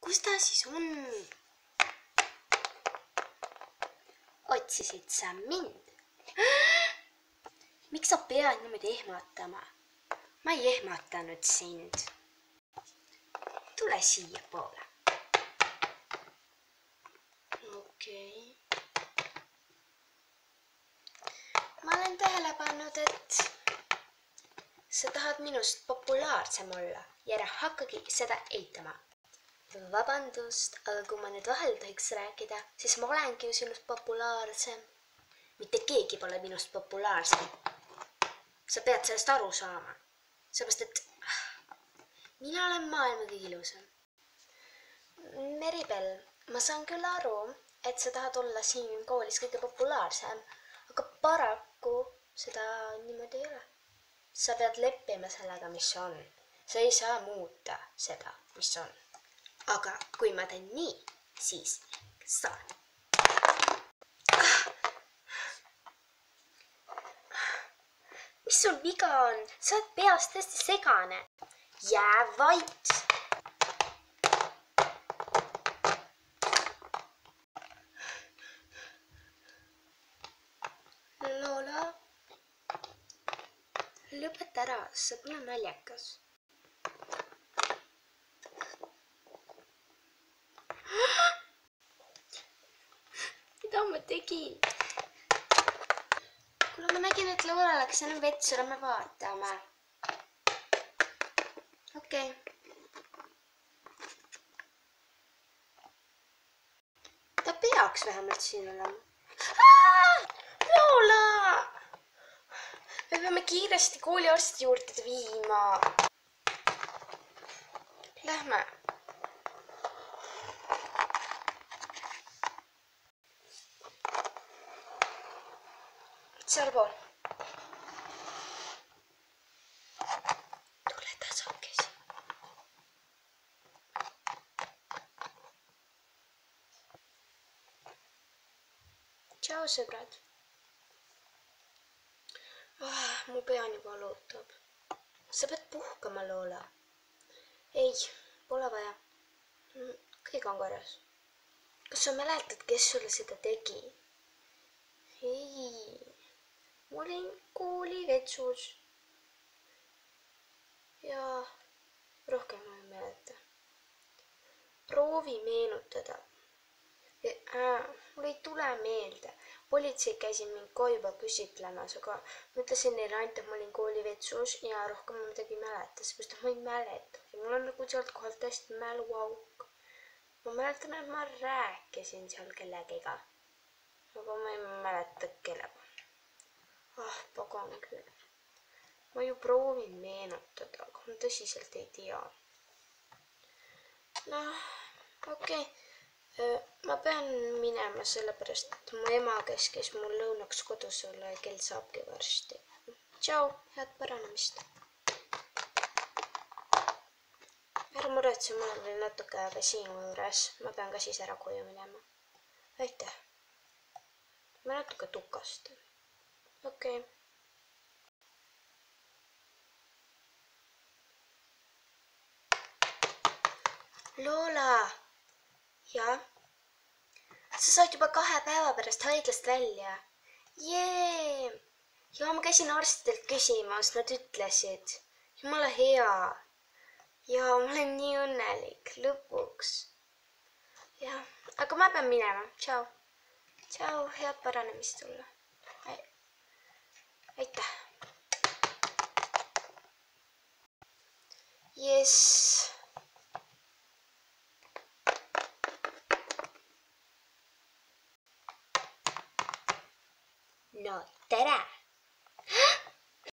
kus ta siis on? Otsisid sa mind? Miks sa pead niimoodi ehmatama? Ma ei ehmatanud sind. Tule siia poole. Okei. Ma olen tähele pannud, et sa tahad minust populaarsem olla ja ära hakkagi seda eitama. Vabandust, aga kui ma nüüd vahel tohiks rääkida, siis ma olengi ju sinust populaarsem. Mitte keegi pole minust populaarsem. Sa pead sellest aru saama. Seepärast, et mina olen maailma kõige ilusam. Meribel, ma saan küll aru, et sa tahad olla siin koolis kõige populaarsem, aga paraku seda niimoodi ei ole. Sa pead leppima sellega, mis on. Sa ei saa muuta seda, mis on. Aga kui ma teen nii, siis saan. Mis sul viga on? Sa oled peast tõesti segane. Jää vait. Lola, lõpeta ära, see pole naljakas. Mida ma tegin? Kuule, ma nägin, et Lola läks enne vetsu, lähme vaatame. Okei. Ta peaks vähemalt siin olema. Lola! Me peame kiiresti kooliarsti juurde viima. Lähme. Sealpool. Tule tasakesi. Tšau, sõbrad. Mu pea nii valutab. Sa pead puhkama, Lola. Ei, pole vaja. Kõik on korras. Kas sa mäletad, kes sulle seda tegi? Ei. Ma olin koolivetsus ja rohkem ma ei mäleta. Proovi meenutada. Mul ei tule meelde. Politsei käisid mind ka juba küsitlemas, aga ma ütlesin neile ainult, et ma olin koolivetsus ja rohkem ma midagi ei mäleta, seepärast ma ei mäleta. Mul on nagu sealt kohalt hästi mäluauk. Ma mäletan, et ma rääkisin seal kellegiga, aga ma ei mäleta kellega. Pagan küll. Ma ju proovin meenutada, aga ma tõsiselt ei tea. Okei. Ma pean minema sellepärast, et mu ema käskis mul lõunaks kodus olla ja kell saabki varsti. Tšau, head paranemist. Ära muretse, mul on veel natuke aega sinu juures. Ma pean ka siis ära koju minema. Aitäh. Ma natuke tukastan. Okei. Lola! Jah? Sa saad juba 2 päeva pärast haiglast välja. Jee! Ja ma käisin arstidelt küsimas, nad ütlesid. Jumala hea. Ja ma olen nii õnnelik lõpuks. Jah, aga ma pean minema. Tšau. Tšau, head paranemist sulle. Aitäh. Yes. No tere!